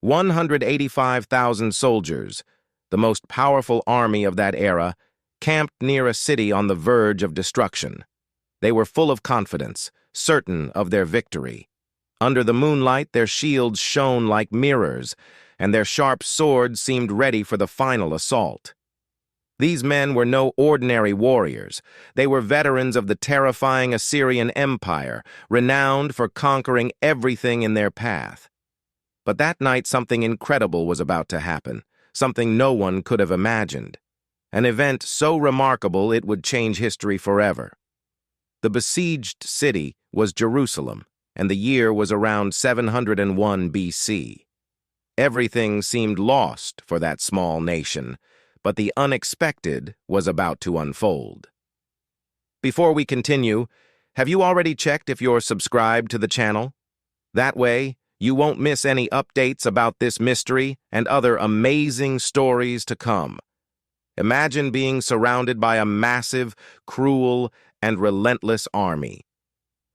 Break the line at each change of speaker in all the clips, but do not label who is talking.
185,000 soldiers, the most powerful army of that era, camped near a city on the verge of destruction. They were full of confidence, certain of their victory. Under the moonlight, their shields shone like mirrors, and their sharp swords seemed ready for the final assault. These men were no ordinary warriors. They were veterans of the terrifying Assyrian Empire, renowned for conquering everything in their path. But that night something incredible was about to happen, something no one could have imagined. An event so remarkable it would change history forever. The besieged city was Jerusalem, and the year was around 701 BC. Everything seemed lost for that small nation, but the unexpected was about to unfold. Before we continue, have you already checked if you're subscribed to the channel? That way, you won't miss any updates about this mystery and other amazing stories to come. Imagine being surrounded by a massive, cruel, and relentless army.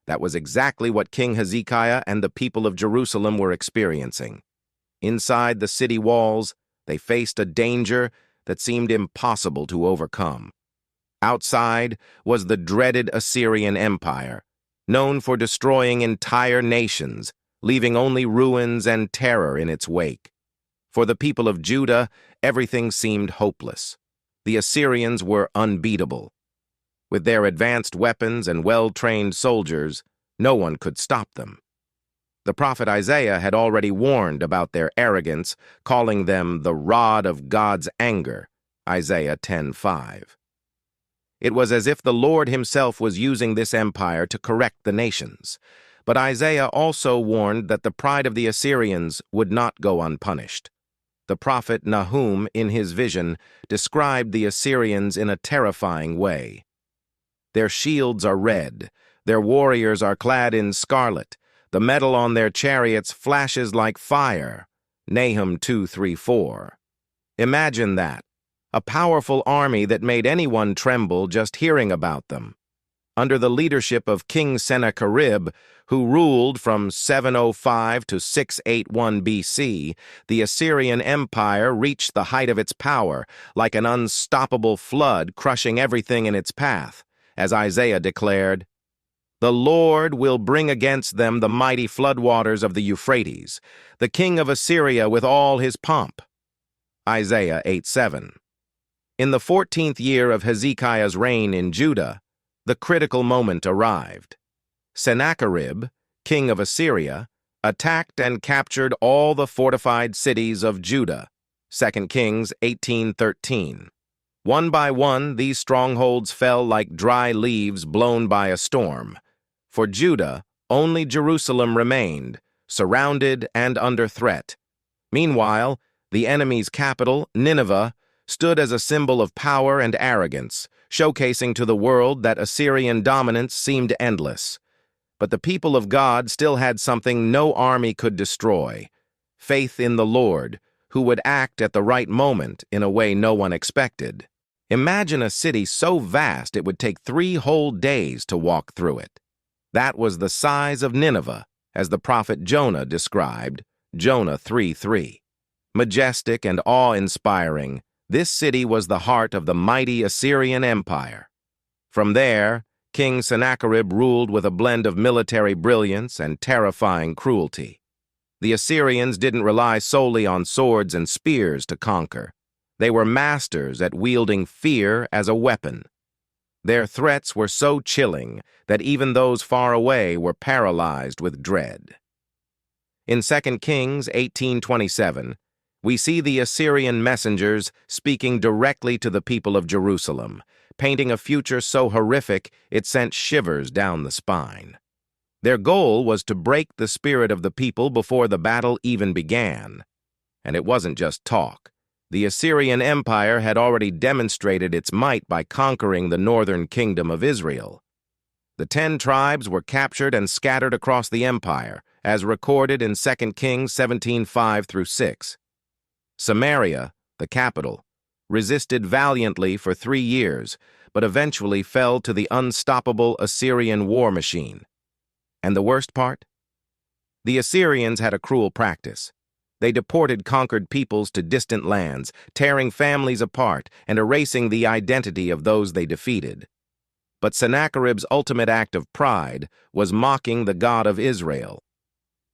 That was exactly what King Hezekiah and the people of Jerusalem were experiencing. Inside the city walls, they faced a danger that seemed impossible to overcome. Outside was the dreaded Assyrian Empire, known for destroying entire nations, leaving only ruins and terror in its wake. For the people of Judah, everything seemed hopeless. The Assyrians were unbeatable. With their advanced weapons and well-trained soldiers, no one could stop them. The prophet Isaiah had already warned about their arrogance, calling them the rod of God's anger, Isaiah 10:5. It was as if the Lord himself was using this empire to correct the nations. But Isaiah also warned that the pride of the Assyrians would not go unpunished. The prophet Nahum, in his vision, described the Assyrians in a terrifying way. Their shields are red, their warriors are clad in scarlet, the metal on their chariots flashes like fire. Nahum 2:3-4. Imagine that, a powerful army that made anyone tremble just hearing about them. Under the leadership of King Sennacherib, who ruled from 705 to 681 BC, the Assyrian Empire reached the height of its power, like an unstoppable flood crushing everything in its path. As Isaiah declared, "The Lord will bring against them the mighty floodwaters of the Euphrates, the king of Assyria with all his pomp." Isaiah 8:7. In the 14th year of Hezekiah's reign in Judah, the critical moment arrived. Sennacherib, king of Assyria, attacked and captured all the fortified cities of Judah. 2 Kings 18:13. One by one, these strongholds fell like dry leaves blown by a storm. For Judah, only Jerusalem remained, surrounded and under threat. Meanwhile, the enemy's capital, Nineveh, stood as a symbol of power and arrogance, showcasing to the world that Assyrian dominance seemed endless. But the people of God still had something no army could destroy: faith in the Lord, who would act at the right moment in a way no one expected. Imagine a city so vast it would take 3 whole days to walk through it. That was the size of Nineveh, as the prophet Jonah described, Jonah 3:3. Majestic and awe-inspiring, this city was the heart of the mighty Assyrian Empire. From there, King Sennacherib ruled with a blend of military brilliance and terrifying cruelty. The Assyrians didn't rely solely on swords and spears to conquer. They were masters at wielding fear as a weapon. Their threats were so chilling that even those far away were paralyzed with dread. In 2 Kings 18:27, we see the Assyrian messengers speaking directly to the people of Jerusalem, painting a future so horrific it sent shivers down the spine. Their goal was to break the spirit of the people before the battle even began. And it wasn't just talk. The Assyrian Empire had already demonstrated its might by conquering the northern kingdom of Israel. The 10 tribes were captured and scattered across the empire, as recorded in 2 Kings 17:5-6. Samaria, the capital, resisted valiantly for 3 years, but eventually fell to the unstoppable Assyrian war machine. And the worst part? The Assyrians had a cruel practice. They deported conquered peoples to distant lands, tearing families apart and erasing the identity of those they defeated. But Sennacherib's ultimate act of pride was mocking the God of Israel.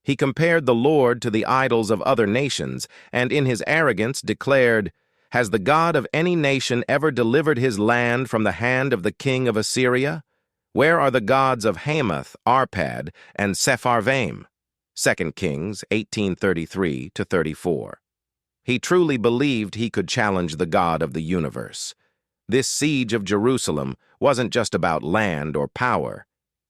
He compared the Lord to the idols of other nations, and in his arrogance declared, "Has the God of any nation ever delivered his land from the hand of the king of Assyria? Where are the gods of Hamath, Arpad, and Sepharvaim?" 2 Kings 18:33-34. He truly believed he could challenge the God of the universe. This siege of Jerusalem wasn't just about land or power.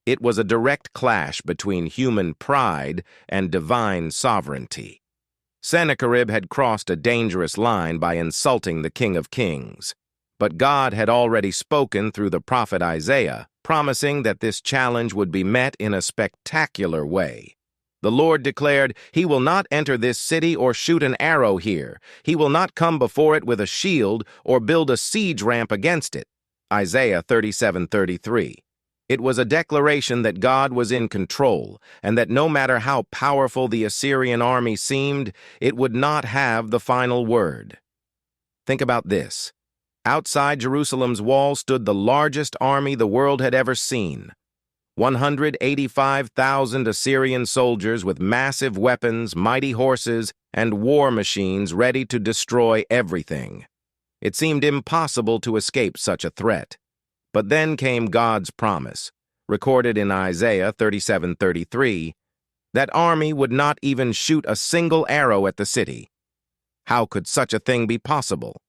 It was a direct clash between human pride and divine sovereignty. Sennacherib had crossed a dangerous line by insulting the King of Kings. But God had already spoken through the prophet Isaiah, promising that this challenge would be met in a spectacular way. The Lord declared, "He will not enter this city or shoot an arrow here. He will not come before it with a shield or build a siege ramp against it." Isaiah 37:33. It was a declaration that God was in control, and that no matter how powerful the Assyrian army seemed, it would not have the final word. Think about this. Outside Jerusalem's wall stood the largest army the world had ever seen. 185,000 Assyrian soldiers with massive weapons, mighty horses, and war machines ready to destroy everything. It seemed impossible to escape such a threat. But then came God's promise, recorded in Isaiah 37:33, that army would not even shoot a single arrow at the city. How could such a thing be possible?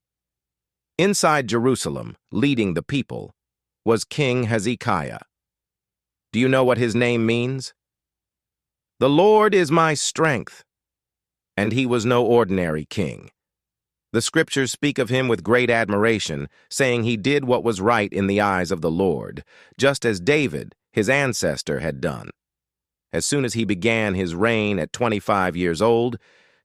Inside Jerusalem, leading the people, was King Hezekiah. Do you know what his name means? "The Lord is my strength." And he was no ordinary king. The scriptures speak of him with great admiration, saying he did what was right in the eyes of the Lord, just as David, his ancestor, had done. As soon as he began his reign at 25 years old,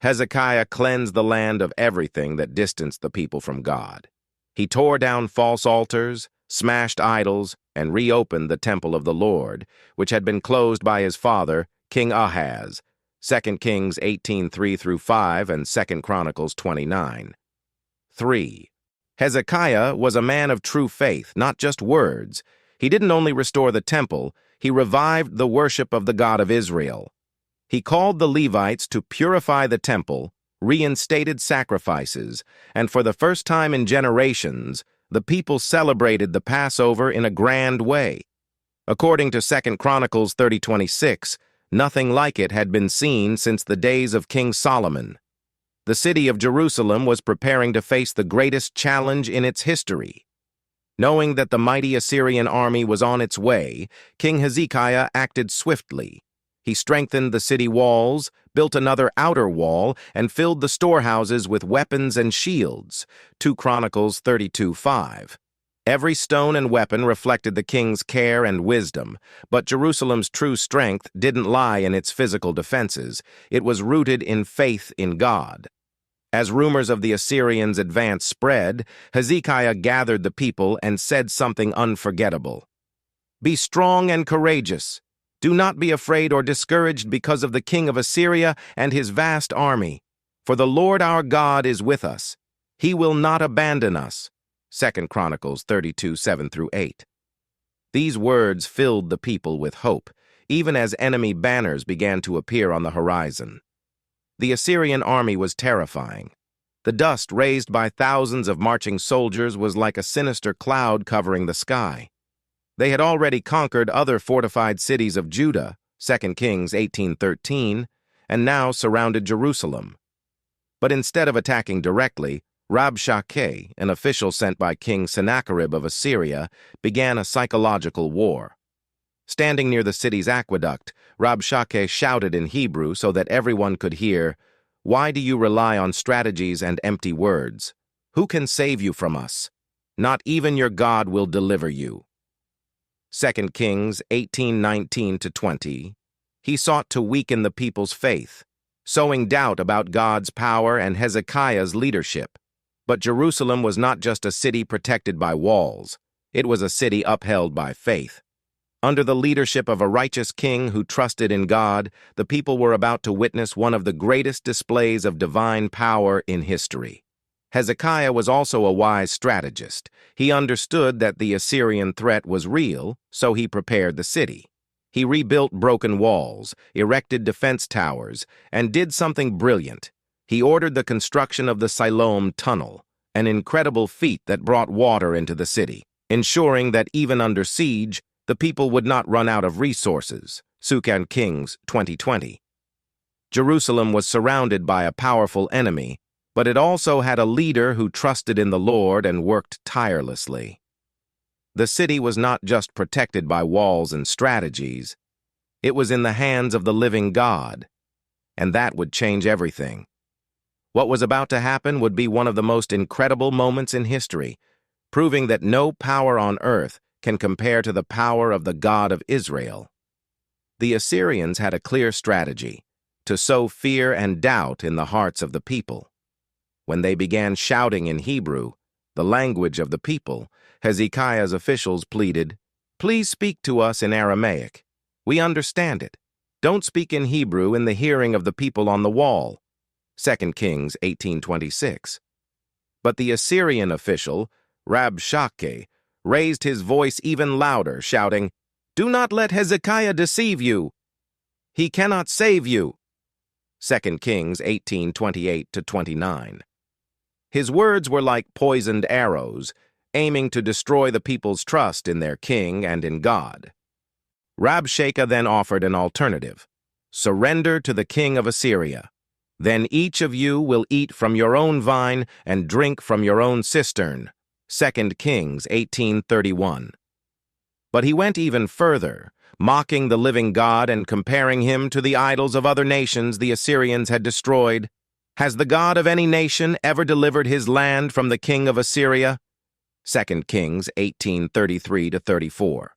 Hezekiah cleansed the land of everything that distanced the people from God. He tore down false altars, smashed idols, and reopened the temple of the Lord, which had been closed by his father, King Ahaz, 2 Kings 18:3-5 and 2 Chronicles 29. 3. Hezekiah was a man of true faith, not just words. He didn't only restore the temple, he revived the worship of the God of Israel. He called the Levites to purify the temple, reinstated sacrifices, and for the first time in generations, the people celebrated the Passover in a grand way. According to 2 Chronicles 30:26, nothing like it had been seen since the days of King Solomon. The city of Jerusalem was preparing to face the greatest challenge in its history. Knowing that the mighty Assyrian army was on its way, King Hezekiah acted swiftly. He strengthened the city walls, built another outer wall, and filled the storehouses with weapons and shields. 2 Chronicles 32:5. Every stone and weapon reflected the king's care and wisdom, but Jerusalem's true strength didn't lie in its physical defenses. It was rooted in faith in God. As rumors of the Assyrians' advance spread, Hezekiah gathered the people and said something unforgettable. "Be strong and courageous. Do not be afraid or discouraged because of the king of Assyria and his vast army. For the Lord our God is with us. He will not abandon us." 2 Chronicles 32:7-8. These words filled the people with hope, even as enemy banners began to appear on the horizon. The Assyrian army was terrifying. The dust raised by thousands of marching soldiers was like a sinister cloud covering the sky. They had already conquered other fortified cities of Judah, 2 Kings 18:13, and now surrounded Jerusalem. But instead of attacking directly, Rabshakeh, an official sent by King Sennacherib of Assyria, began a psychological war. Standing near the city's aqueduct, Rabshakeh shouted in Hebrew so that everyone could hear, "Why do you rely on strategies and empty words? Who can save you from us? Not even your God will deliver you." 2 Kings 18:19-20. He sought to weaken the people's faith, sowing doubt about God's power and Hezekiah's leadership. But Jerusalem was not just a city protected by walls. It was a city upheld by faith. Under the leadership of a righteous king who trusted in God, the people were about to witness one of the greatest displays of divine power in history. Hezekiah was also a wise strategist. He understood that the Assyrian threat was real, so he prepared the city. He rebuilt broken walls, erected defense towers, and did something brilliant. He ordered the construction of the Siloam Tunnel, an incredible feat that brought water into the city, ensuring that even under siege, the people would not run out of resources. 2 Kings 20:20. Jerusalem was surrounded by a powerful enemy, but it also had a leader who trusted in the Lord and worked tirelessly. The city was not just protected by walls and strategies. It was in the hands of the living God, and that would change everything. What was about to happen would be one of the most incredible moments in history, proving that no power on earth can compare to the power of the God of Israel. The Assyrians had a clear strategy: to sow fear and doubt in the hearts of the people. When they began shouting in Hebrew, the language of the people, Hezekiah's officials pleaded, "Please speak to us in Aramaic. We understand it. Don't speak in Hebrew in the hearing of the people on the wall." 2 Kings 18:26. But the Assyrian official, Rabshakeh, raised his voice even louder, shouting, "Do not let Hezekiah deceive you. He cannot save you." 2 Kings 18:28-29. His words were like poisoned arrows, aiming to destroy the people's trust in their king and in God. Rabshakeh then offered an alternative: surrender to the king of Assyria. Then each of you will eat from your own vine and drink from your own cistern. 2 Kings 18:31. But he went even further, mocking the living God and comparing him to the idols of other nations the Assyrians had destroyed. Has the God of any nation ever delivered his land from the king of Assyria? 2 Kings 18:33-34.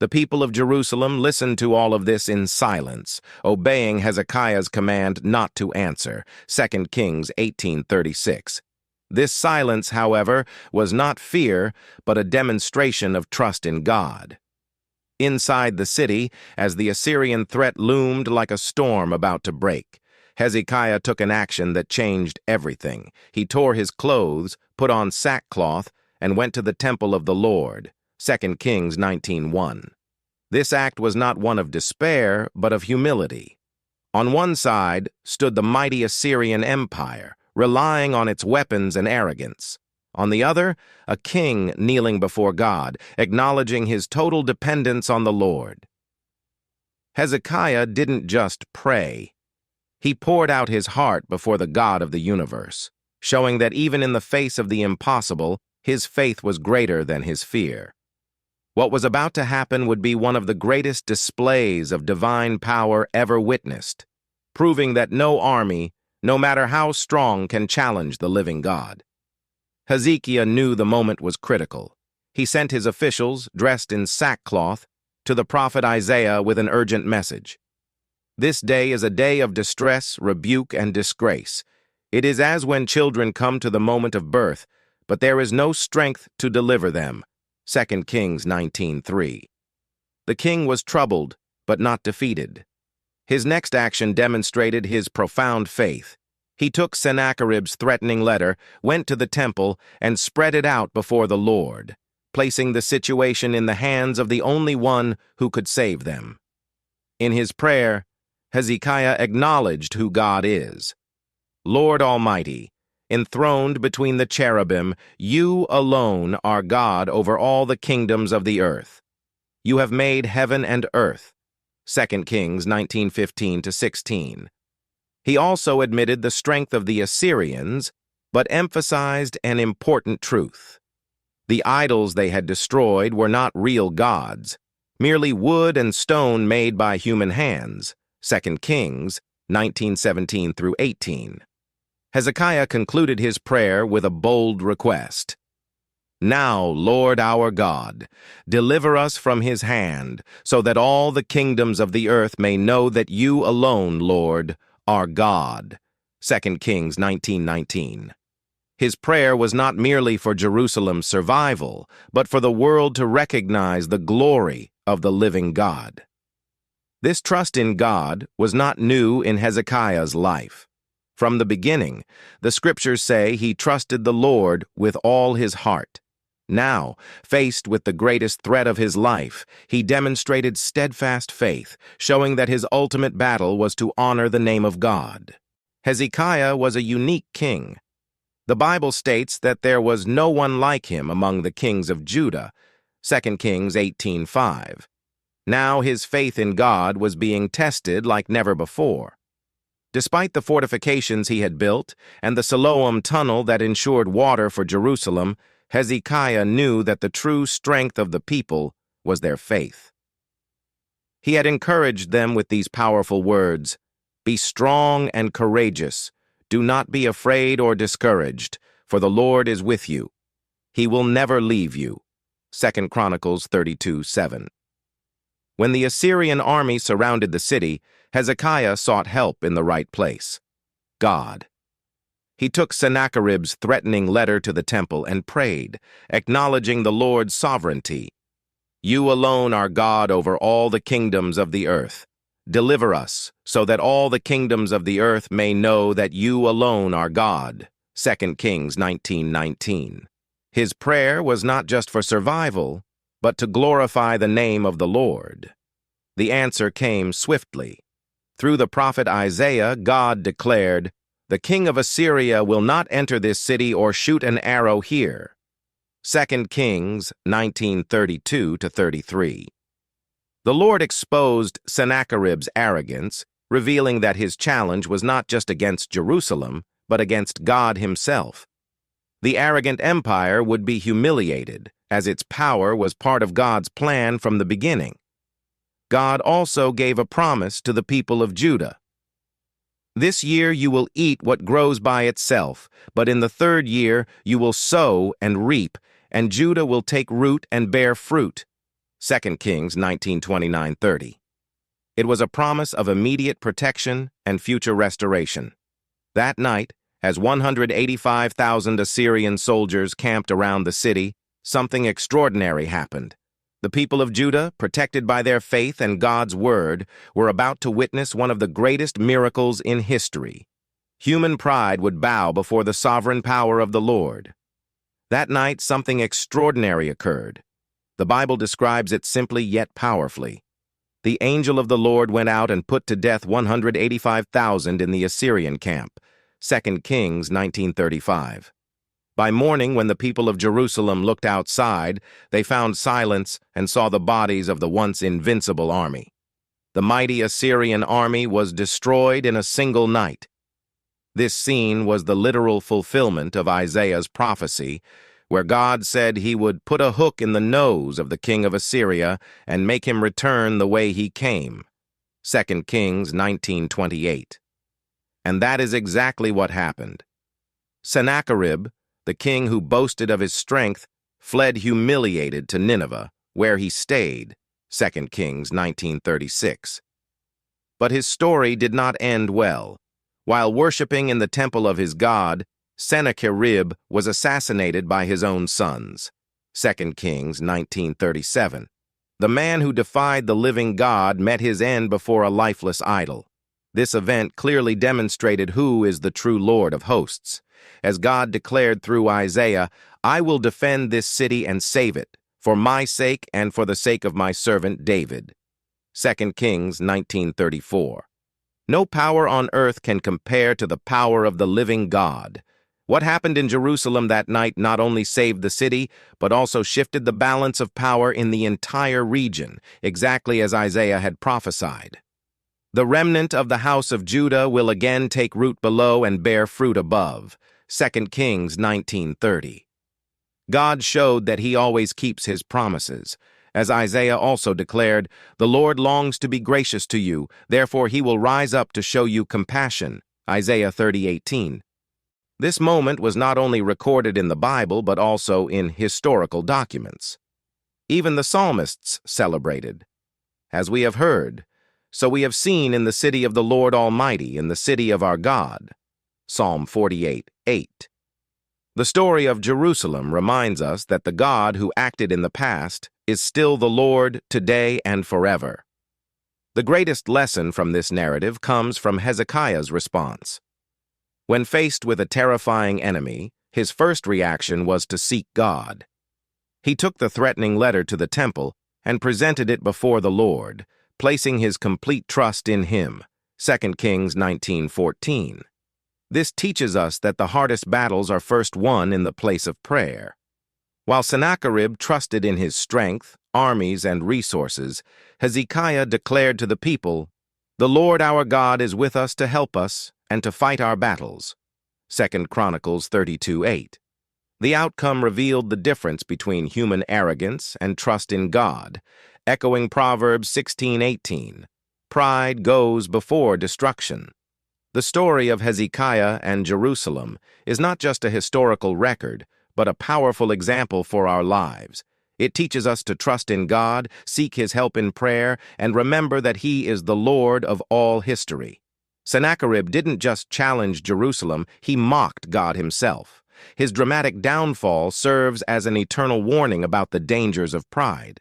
The people of Jerusalem listened to all of this in silence, obeying Hezekiah's command not to answer. 2 Kings 18:36. This silence, however, was not fear, but a demonstration of trust in God. Inside the city, as the Assyrian threat loomed like a storm about to break, Hezekiah took an action that changed everything. He tore his clothes, put on sackcloth, and went to the temple of the Lord. 2 Kings 19:1. This act was not one of despair, but of humility. On one side stood the mighty Assyrian Empire, relying on its weapons and arrogance. On the other, a king kneeling before God, acknowledging his total dependence on the Lord. Hezekiah didn't just pray. He poured out his heart before the God of the universe, showing that even in the face of the impossible, his faith was greater than his fear. What was about to happen would be one of the greatest displays of divine power ever witnessed, proving that no army, no matter how strong, can challenge the living God. Hezekiah knew the moment was critical. He sent his officials, dressed in sackcloth, to the prophet Isaiah with an urgent message. This day is a day of distress, rebuke, and disgrace. It is as when children come to the moment of birth, but there is no strength to deliver them. 2 Kings 19:3. The king was troubled, but not defeated. His next action demonstrated his profound faith. He took Sennacherib's threatening letter, went to the temple, and spread it out before the Lord, placing the situation in the hands of the only one who could save them. In his prayer, Hezekiah acknowledged who God is. Lord Almighty, enthroned between the cherubim, you alone are God over all the kingdoms of the earth. You have made heaven and earth. 2 Kings 19:15-16. He also admitted the strength of the Assyrians, but emphasized an important truth. The idols they had destroyed were not real gods, merely wood and stone made by human hands. 2 Kings 19:17-18. Hezekiah concluded his prayer with a bold request. Now, Lord our God, deliver us from his hand, so that all the kingdoms of the earth may know that you alone, Lord, are God. 2 Kings 19:19. His prayer was not merely for Jerusalem's survival, but for the world to recognize the glory of the living God. This trust in God was not new in Hezekiah's life. From the beginning, the scriptures say he trusted the Lord with all his heart. Now, faced with the greatest threat of his life, he demonstrated steadfast faith, showing that his ultimate battle was to honor the name of God. Hezekiah was a unique king. The Bible states that there was no one like him among the kings of Judah, 2 Kings 18:5. Now his faith in God was being tested like never before. Despite the fortifications he had built and the Siloam tunnel that ensured water for Jerusalem, Hezekiah knew that the true strength of the people was their faith. He had encouraged them with these powerful words, "Be strong and courageous. Do not be afraid or discouraged, for the Lord is with you. He will never leave you." 2 Chronicles 32:7. When the Assyrian army surrounded the city, Hezekiah sought help in the right place: God. He took Sennacherib's threatening letter to the temple and prayed, acknowledging the Lord's sovereignty. "You alone are God over all the kingdoms of the earth. Deliver us, so that all the kingdoms of the earth may know that you alone are God." 2 Kings 19:19. His prayer was not just for survival, but to glorify the name of the Lord. The answer came swiftly. Through the prophet Isaiah, God declared, "The king of Assyria will not enter this city or shoot an arrow here." 2 Kings 19:32-33. The Lord exposed Sennacherib's arrogance, revealing that his challenge was not just against Jerusalem, but against God himself. The arrogant empire would be humiliated, as its power was part of God's plan from the beginning. God also gave a promise to the people of Judah. "This year you will eat what grows by itself, but in the third year you will sow and reap, and Judah will take root and bear fruit." 2 Kings 19:29-30. It was a promise of immediate protection and future restoration. That night, as 185,000 Assyrian soldiers camped around the city, something extraordinary happened. The people of Judah, protected by their faith and God's word, were about to witness one of the greatest miracles in history. Human pride would bow before the sovereign power of the Lord. That night, something extraordinary occurred. The Bible describes it simply yet powerfully. The angel of the Lord went out and put to death 185,000 in the Assyrian camp. 2 Kings 19:35. By morning, when the people of Jerusalem looked outside, they found silence and saw the bodies of the once invincible army. The mighty Assyrian army was destroyed in a single night. This scene was the literal fulfillment of Isaiah's prophecy, where God said he would put a hook in the nose of the king of Assyria and make him return the way he came. 2 Kings 19:28. And that is exactly what happened. Sennacherib, the king who boasted of his strength, fled humiliated to Nineveh, where he stayed, 2 Kings 19:36. But his story did not end well. While worshiping in the temple of his god, Sennacherib was assassinated by his own sons, 2 Kings 19:37. The man who defied the living God met his end before a lifeless idol. This event clearly demonstrated who is the true Lord of hosts. As God declared through Isaiah, "I will defend this city and save it, for my sake and for the sake of my servant David." 2 Kings 19:34. No power on earth can compare to the power of the living God. What happened in Jerusalem that night not only saved the city, but also shifted the balance of power in the entire region, exactly as Isaiah had prophesied. The remnant of the house of Judah will again take root below and bear fruit above. 2 Kings 19:30. God showed that he always keeps his promises. As Isaiah also declared, "The Lord longs to be gracious to you, therefore he will rise up to show you compassion." Isaiah 30:18. This moment was not only recorded in the Bible, but also in historical documents. Even the psalmists celebrated. "As we have heard, so we have seen in the city of the Lord Almighty, in the city of our God." Psalm 48:8. The story of Jerusalem reminds us that the God who acted in the past is still the Lord today and forever. The greatest lesson from this narrative comes from Hezekiah's response. When faced with a terrifying enemy, his first reaction was to seek God. He took the threatening letter to the temple and presented it before the Lord, placing his complete trust in him. 2 Kings 19:14. This teaches us that the hardest battles are first won in the place of prayer. While Sennacherib trusted in his strength, armies, and resources, Hezekiah declared to the people, "The Lord our God is with us to help us and to fight our battles." 2 Chronicles 32:8. The outcome revealed the difference between human arrogance and trust in God, echoing Proverbs 16:18. Pride goes before destruction. The story of Hezekiah and Jerusalem is not just a historical record, but a powerful example for our lives. It teaches us to trust in God, seek His help in prayer, and remember that He is the Lord of all history. Sennacherib didn't just challenge Jerusalem, he mocked God Himself. His dramatic downfall serves as an eternal warning about the dangers of pride.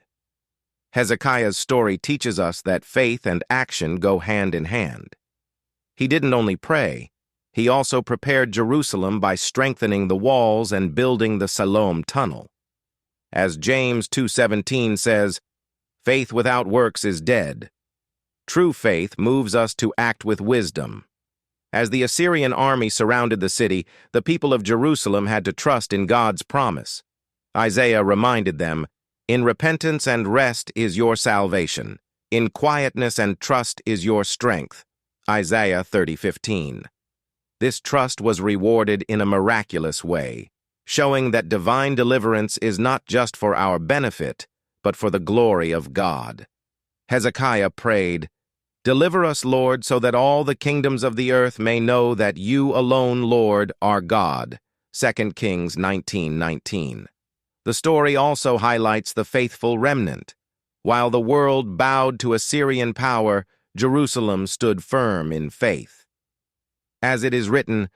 Hezekiah's story teaches us that faith and action go hand in hand. He didn't only pray, he also prepared Jerusalem by strengthening the walls and building the Siloam tunnel. As James 2:17 says, "Faith without works is dead." True faith moves us to act with wisdom. As the Assyrian army surrounded the city, the people of Jerusalem had to trust in God's promise. Isaiah reminded them, "In repentance and rest is your salvation. In quietness and trust is your strength." Isaiah 30:15. This trust was rewarded in a miraculous way, showing that divine deliverance is not just for our benefit, but for the glory of God. Hezekiah prayed, "Deliver us, Lord, so that all the kingdoms of the earth may know that you alone, Lord, are God." 2 Kings 19:19. The story also highlights the faithful remnant. While the world bowed to Assyrian power, Jerusalem stood firm in faith. As it is written,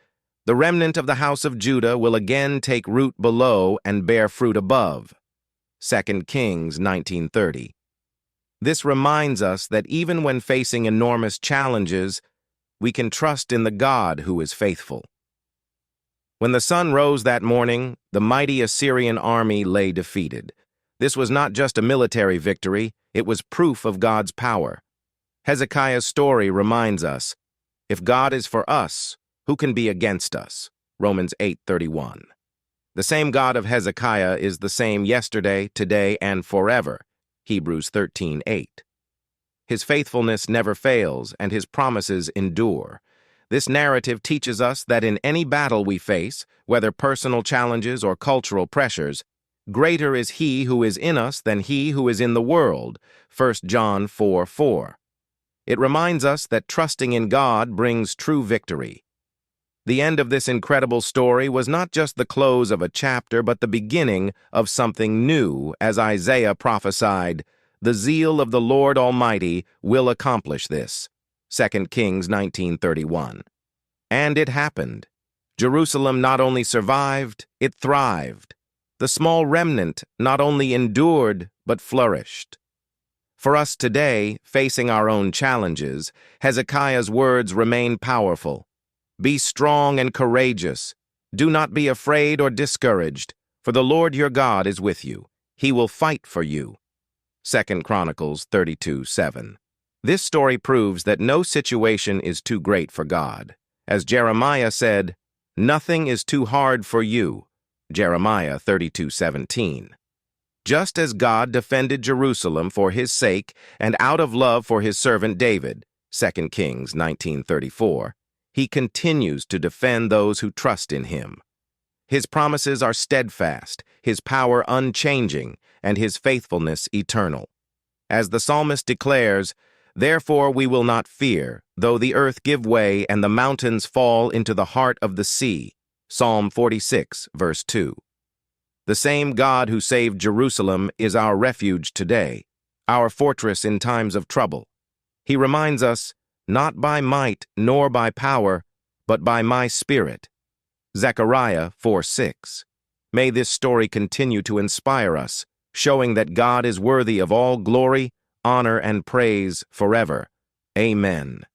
"The remnant of the house of Judah will again take root below and bear fruit above." 2 Kings 19:30. This reminds us that even when facing enormous challenges, we can trust in the God who is faithful. When the sun rose that morning, the mighty Assyrian army lay defeated. This was not just a military victory, it was proof of God's power. Hezekiah's story reminds us, if God is for us, who can be against us? Romans 8:31. The same God of Hezekiah is the same yesterday, today, and forever. Hebrews 13:8. His faithfulness never fails, and His promises endure. This narrative teaches us that in any battle we face, whether personal challenges or cultural pressures, greater is He who is in us than he who is in the world. 1 John 4:4. It reminds us that trusting in God brings true victory. The end of this incredible story was not just the close of a chapter, but the beginning of something new, as Isaiah prophesied, "The zeal of the Lord Almighty will accomplish this." 2 Kings 19:31. And it happened. Jerusalem not only survived, it thrived. The small remnant not only endured, but flourished. For us today, facing our own challenges, Hezekiah's words remain powerful. "Be strong and courageous. Do not be afraid or discouraged, for the Lord your God is with you. He will fight for you." 2 Chronicles 32:7. This story proves that no situation is too great for God. As Jeremiah said, "Nothing is too hard for you." Jeremiah 32:17. Just as God defended Jerusalem for His sake and out of love for His servant David, 2 Kings 19:34, He continues to defend those who trust in Him. His promises are steadfast, His power unchanging, and His faithfulness eternal. As the psalmist declares, "Therefore we will not fear, though the earth give way and the mountains fall into the heart of the sea." Psalm 46, verse 2. The same God who saved Jerusalem is our refuge today, our fortress in times of trouble. He reminds us, "Not by might nor by power, but by my Spirit." Zechariah 4:6. May this story continue to inspire us. showing that God is worthy of all glory, honor, and praise forever. Amen.